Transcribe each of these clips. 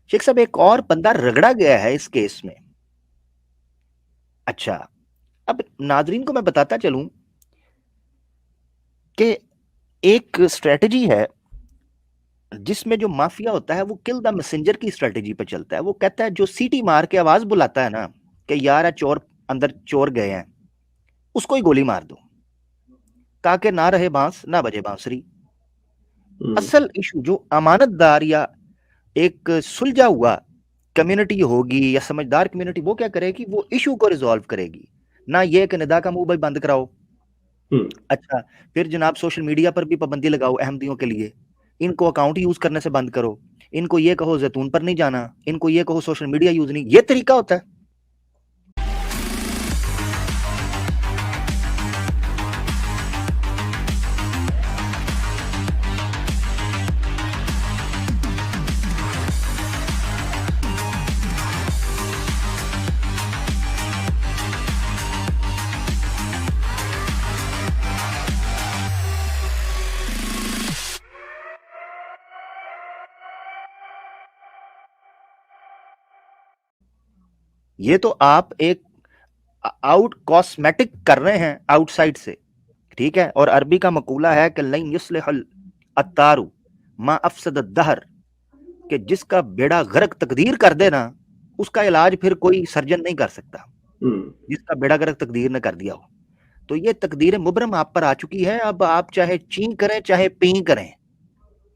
شیخ صاحب ایک اور بندہ رگڑا گیا ہے اس کیس میں. اچھا اب ناظرین کو میں بتاتا چلوں کہ ایک اسٹریٹجی ہے جس میں جو مافیا ہوتا ہے وہ کل دا میسنجر کی اسٹریٹجی پہ چلتا ہے. وہ کہتا ہے جو سیٹی مار کے آواز بلاتا ہے نا کہ یار چور اندر چور گئے ہیں, اس کو ہی گولی مار دو تاکہ نہ رہے بانس نہ بجے بانسری. اصل ایشو جو امانت دار یا ایک سلجھا ہوا کمیونٹی ہوگی یا سمجھدار کمیونٹی, وہ کیا کرے گی, وہ ایشو کو ریزالو کرے گی, نہ یہ کہ ندا کا منہ بھائی بند کراؤ. اچھا پھر جناب سوشل میڈیا پر بھی پابندی لگاؤ احمدیوں کے لیے, ان کو اکاؤنٹ یوز کرنے سے بند کرو, ان کو یہ کہو زیتون پر نہیں جانا, ان کو یہ کہو سوشل میڈیا یوز نہیں. یہ طریقہ ہوتا ہے. یہ تو آپ ایک آؤٹ کاسمیٹک کر رہے ہیں آؤٹ سائڈ سے, ٹھیک ہے. اور عربی کا مقولہ ہے کہ لن یصلح العطار ما افسد الدہر, کہ جس کا بیڑا غرق تقدیر کر دے نا اس کا علاج پھر کوئی سرجن نہیں کر سکتا, جس کا بیڑا غرق تقدیر نے کر دیا ہو. تو یہ تقدیر مبرم آپ پر آ چکی ہے, اب آپ چاہے چین کریں چاہے پین کریں,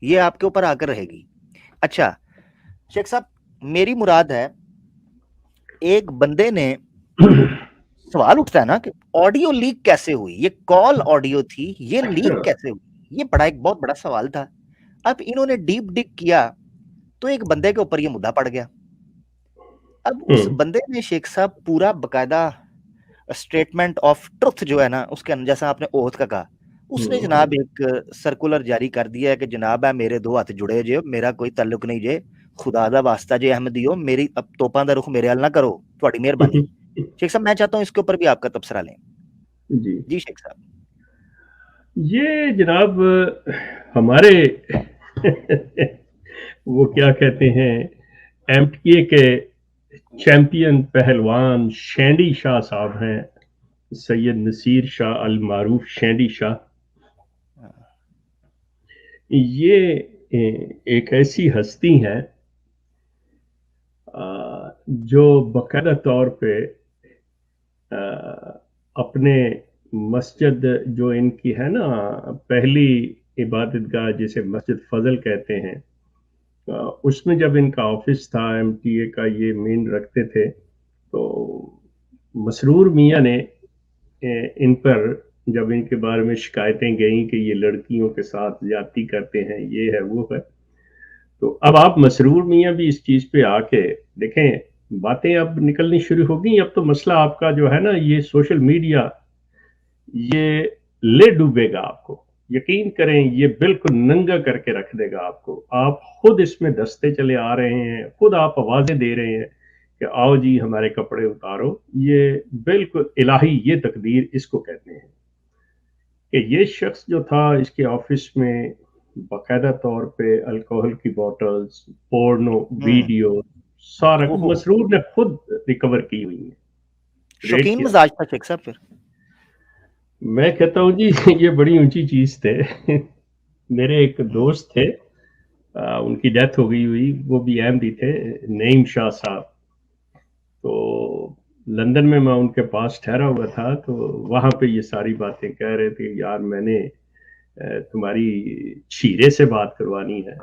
یہ آپ کے اوپر آ کر رہے گی. اچھا شیخ صاحب میری مراد ہے ایک بندے نے سوال اٹھتا ہے نا کہ آڈیو لیک کیسے ہوئی, یہ کال آڈیو تھی, یہ لیک کیسے ہوئی, یہ بڑا ایک بہت بڑا سوال تھا. اب انہوں نے ڈیپ ڈگ کیا تو ایک بندے کے اوپر یہ مدعا پڑ گیا. اب اس بندے نے شیخ صاحب پورا باقاعدہ اسٹیٹمنٹ آف ٹروتھ جو ہے نا اس کے جیسا آپ نے اوتھ کا کہا, اس نے جناب ایک سرکولر جاری کر دیا ہے کہ جناب ہے میرے دو ہاتھ جڑے جے, میرا کوئی تعلق نہیں جے, خدا دا واسطہ جے احمدیو میری اب توپاں دا رخ میرے حل نہ کرو, تھوڑی مہربانی. شیخ صاحب میں چاہتا ہوں اس کے اوپر بھی آپ کا تبصرہ لیں. جی شیخ صاحب. یہ جناب ہمارے وہ کیا کہتے ہیں ایم ٹی اے کے چیمپئن پہلوان شینڈی شاہ صاحب ہیں, سید نصیر شاہ المعروف شینڈی شاہ. یہ ایک ایسی ہستی ہے جو باقاعدہ طور پہ اپنے مسجد جو ان کی ہے نا پہلی عبادت گاہ جسے مسجد فضل کہتے ہیں, اس میں جب ان کا آفس تھا ایم ٹی اے کا, یہ مین رکھتے تھے, تو مسرور میاں نے ان پر جب ان کے بارے میں شکایتیں گئیں کہ یہ لڑکیوں کے ساتھ زیادتی کرتے ہیں, یہ ہے وہ ہے, تو اب آپ مسرور میاں بھی اس چیز پہ آ کے دیکھیں, باتیں اب نکلنی شروع ہو گئی. اب تو مسئلہ آپ کا جو ہے نا یہ سوشل میڈیا یہ لے ڈوبے گا آپ کو, یقین کریں یہ بالکل ننگا کر کے رکھ دے گا آپ کو. آپ خود اس میں دستے چلے آ رہے ہیں, خود آپ آوازیں دے رہے ہیں کہ آؤ جی ہمارے کپڑے اتارو. یہ بالکل الہی یہ تقدیر اس کو کہتے ہیں کہ یہ شخص جو تھا اس کے آفس میں باقاعدہ طور پہ الکوہل کی بوٹلز, پورنو ویڈیو سارا مسرور نے خود ریکور کی ہوئی ہیں. شوقین مزاج تھا شیخ صاحب. پھر میں کہتا ہوں جی یہ بڑی اونچی چیز تھے. میرے ایک دوست تھے, ان کی ڈیتھ ہو گئی ہوئی, وہ بھی احمدی تھے, نعیم شاہ صاحب. تو لندن میں ان کے پاس ٹھہرا ہوا تھا, تو وہاں پہ یہ ساری باتیں کہہ رہے تھے, یار میں نے تمہاری چھیرے سے بات کروانی ہے.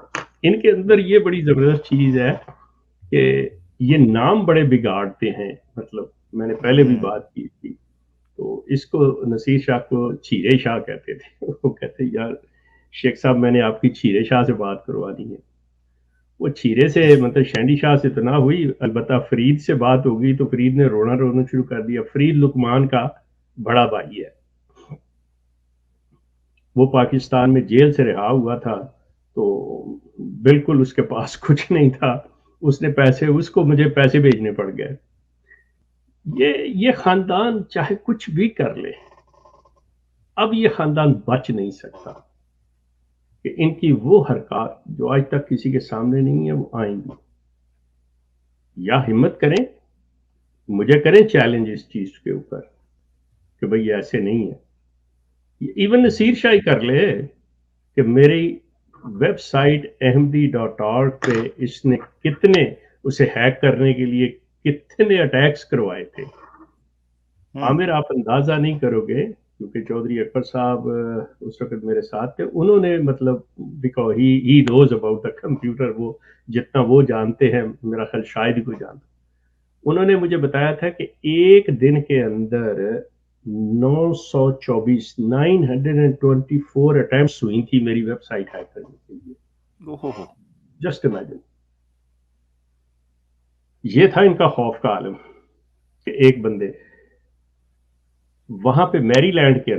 ان کے اندر یہ بڑی زبردست چیز ہے کہ یہ نام بڑے بگاڑتے ہیں. مطلب میں نے پہلے بھی بات کی تھی, تو اس کو نصیر شاہ کو چھیرے شاہ کہتے تھے. وہ کہتے یار شیخ صاحب میں نے آپ کی چھیرے شاہ سے بات کروانی ہے. وہ چھیرے سے مطلب شینڈی شاہ سے تو نہ ہوئی, البتہ فرید سے بات ہو گئی تو فرید نے رونا شروع کر دیا. فرید لقمان کا بڑا بھائی ہے, وہ پاکستان میں جیل سے رہا ہوا تھا, تو بالکل اس کے پاس کچھ نہیں تھا. اس نے پیسے, اس کو مجھے پیسے بھیجنے پڑ گئے. یہ خاندان چاہے کچھ بھی کر لے, اب یہ خاندان بچ نہیں سکتا کہ ان کی وہ حرکات جو آج تک کسی کے سامنے نہیں ہے وہ آئیں گی. یا ہمت کریں, مجھے کریں چیلنج اس چیز کے اوپر کہ بھئی ایسے نہیں ہے. ایون نصیر شاہی کر لے کہ میری ویب سائٹ ahmadi.org پہ اس نے کتنے اسے ہیک کرنے کے لیے کتنے اٹیکس کروائے تھے. عامر, آپ اندازہ نہیں کرو گے, کیونکہ چودھری اکبر صاحب اس وقت میرے ساتھ تھے, انہوں نے مطلب because he knows about the computer, وہ جتنا وہ جانتے ہیں میرا خیال شاید ہی کوئی جانتا, انہوں نے مجھے بتایا تھا کہ ایک دن کے اندر 924 اٹیمپٹس ہوئی تھی میری ویب سائٹ ہیک کرنے کے لیے. Just imagine. یہ تھا ان کا خوف کا عالم کہ ایک بندے وہاں پہ میری لینڈ کے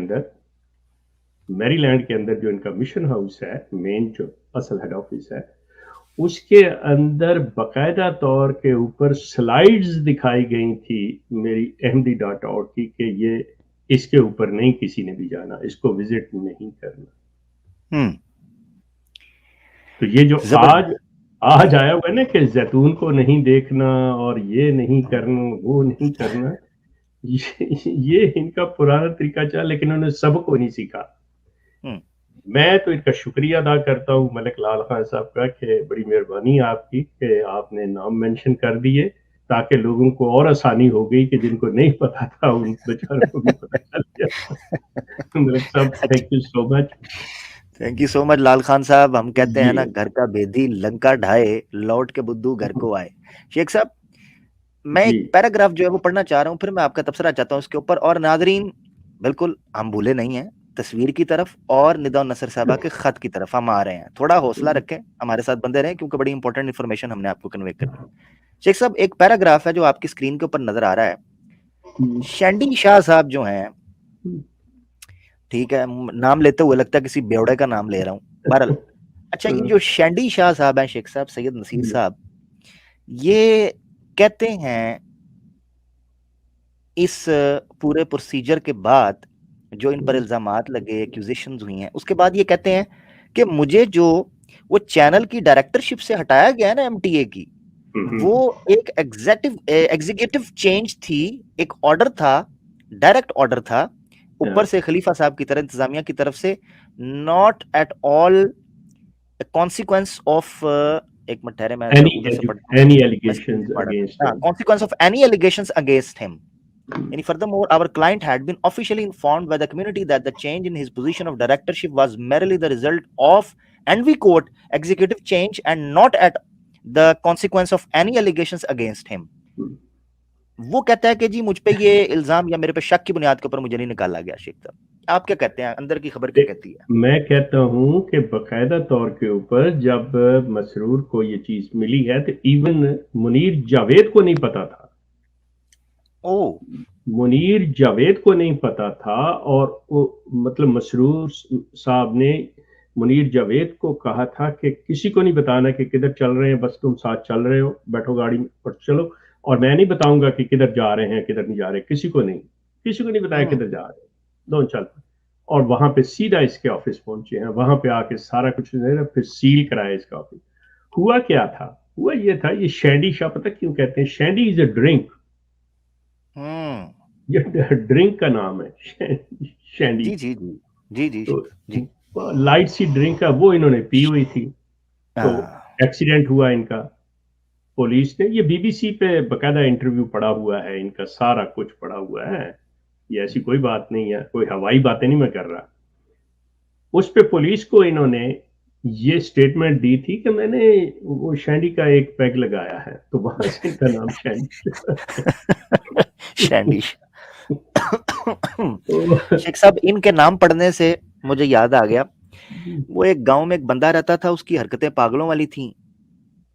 اندر جو ان کا مشن ہاؤس ہے, مین جو اصل ہیڈ آفس ہے, اس کے اندر باقاعدہ طور کے اوپر سلائیڈز دکھائی گئی تھی میری ahmadi.org کی کہ یہ اس کے اوپر نہیں کسی نے بھی جانا, اس کو وزٹ نہیں کرنا. تو یہ جو آج آیا ہوا ہے نا کہ زیتون کو نہیں دیکھنا اور یہ نہیں کرنا وہ نہیں کرنا, یہ ان کا پرانا طریقہ چلا, لیکن انہوں نے سب کو نہیں سیکھا. میں تو ان کا شکریہ ادا کرتا ہوں ملک لال خان صاحب کا کہ بڑی مہربانی آپ کی کہ آپ نے نام مینشن کر دیے تاکہ لوگوں کو اور آسانی ہو گئی کہ جن کو نہیں پتا تھا ان بیچاروں کو بھی پتا چل گیا. Malik sahab thank you so much. Thank you so much Lal Khan صاحب. ہم کہتے ہیں نا, گھر کا بھیدی لنکا ڈھائے, لوٹ کے بدھو گھر کو آئے. شیخ صاحب, میں ایک پیراگراف جو ہے وہ پڑھنا چاہ رہا ہوں, پھر میں آپ کا تبصرہ چاہتا ہوں اس کے اوپر. اور ناظرین بالکل ہم بھولے نہیں ہیں, تصویر کی طرف اور ندا نصر صاحبہ کے خط کی طرف ہم آ رہے ہیں. تھوڑا حوصلہ رکھیں, ہمارے ساتھ بندے رہیں, کیونکہ بڑی انپورٹنٹ انفارمیشن ہم نے آپ کو کنوے کرنی ہے. شیخ صاحب, ایک پیراگراف ہے جو آپ کی اسکرین کے اوپر نظر آ رہا ہے. شینڈی شاہ صاحب جو ہیں, ٹھیک ہے, نام لیتے ہوئے لگتا ہے کسی بیوڑے کا نام لے رہا ہوں, بہرحال. اچھا, یہ جو شینڈی شاہ صاحب ہیں شیخ صاحب, سید نصیر صاحب, یہ کہتے ہیں اس پورے پروسیجر کے بعد جو ان پر الزامات لگے, ایکوزیشنز ہوئی ہیں, اس کے بعد یہ کہتے ہیں کہ مجھے جو وہ چینل کی ڈائریکٹرشپ سے ہٹایا گیا ہے نا ایم ٹی اے کی, وہ ایک ایگزیکٹو چینج تھی, ایک آرڈر تھا, ڈائریکٹ آرڈر تھا اوپر سے خلیفہ صاحب کی طرف, انتظامیہ کی طرف سے, not at all consequence of, ایک منٹ ٹھہرے میں ادھر سے پڑھتا ہوں, consequence of any allegations against him. And furthermore, our client had been officially informed by the community that the change in his position of directorship was merely the result of, and we quote, executive change and not at the consequence of any allegations against him. وہ کہتا ہے کہ جی مجھ پہ یہ الزام یا میرے پہ شک کی بنیاد کے اوپر مجھے نہیں نکالا گیا. شیخ صاحب, آپ کیا کہتے ہیں, اندر کی خبر کیا کہتی ہے؟ میں کہتا ہوں کہ باقاعدہ طور کے اوپر جب مسرور کو یہ چیز ملی ہے تو ایون منیر جاوید کو نہیں پتا تھا. منیر جاوید کو نہیں پتا تھا, اور مطلب مسرور صاحب نے منیر جاوید کو کہا تھا کہ کسی کو نہیں بتانا کہ کدھر چل رہے ہیں, بس تم ساتھ چل رہے ہو, بیٹھو گاڑی میں اور چلو, اور میں نہیں بتاؤں گا کہ کدھر جا رہے ہیں کدھر نہیں جا رہے, کسی کو نہیں بتایا کدھر جا رہے ہیں, دونوں چل. اور وہاں پہ سیدھا اس کے آفس پہنچے ہیں, وہاں پہ آ کے سارا کچھ پھر سیل کرایا اس کا آفس. ہوا کیا تھا, ہوا یہ تھا, یہ شینڈی شاہ پتہ کیوں کہتے ہیں شینڈی از اے ڈرنک, یہ ڈرنک کا نام ہے شینڈی. جی لائٹ سی ڈرنک ہے, وہ انہوں نے پی ہوئی تھی, تو ایکسیڈنٹ ہوا ان کا. پولیس نے, یہ بی بی سی پہ باقاعدہ انٹرویو پڑا ہوا ہے ان کا, سارا کچھ پڑا ہوا ہے, یہ ایسی کوئی بات نہیں ہے, کوئی ہوائی باتیں نہیں میں کر رہا. اس پہ پولیس کو انہوں نے یہ سٹیٹمنٹ دی تھی کہ میں نے وہ شینڈی کا ایک پیگ لگایا ہے, تو وہاں سے ان کا نام شینڈی. شیخ صاحب, ان کے نام پڑھنے سے مجھے یاد آ گیا, وہ ایک گاؤں میں ایک بندہ رہتا تھا, اس کی حرکتیں پاگلوں والی تھیں.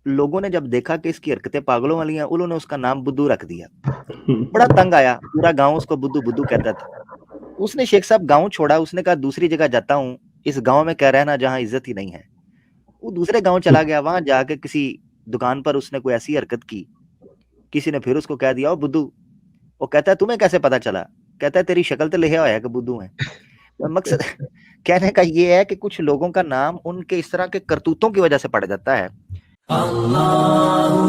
لوگوں نے جب دیکھا کہ اس کی حرکتیں پاگلوں والی ہیں, انہوں نے اس کا نام بدھو رکھ دیا. بڑا تنگ آیا, پورا گاؤں اس کو بدھو بدھو کہتا تھا. اس نے شیخ صاحب گاؤں چھوڑا, اس نے کہا دوسری جگہ جاتا ہوں, اس گاؤں میں کہہ رہنا جہاں عزت ہی نہیں ہے. وہ دوسرے گاؤں چلا گیا, وہاں جا کے کسی دکان پر اس نے کوئی ایسی حرکت کی, کسی نے پھر اس کو کہہ دیا او بدھو. وہ کہتا ہے تمہیں کیسے پتا چلا؟ کہتا ہے تیری شکل تو لکھا ہوا ہے کہ بدھو ہے. مقصد کہنے کا یہ ہے کہ کچھ لوگوں کا نام ان کے اس طرح کے کرتوتوں کی وجہ سے پڑ جاتا ہے. اللہ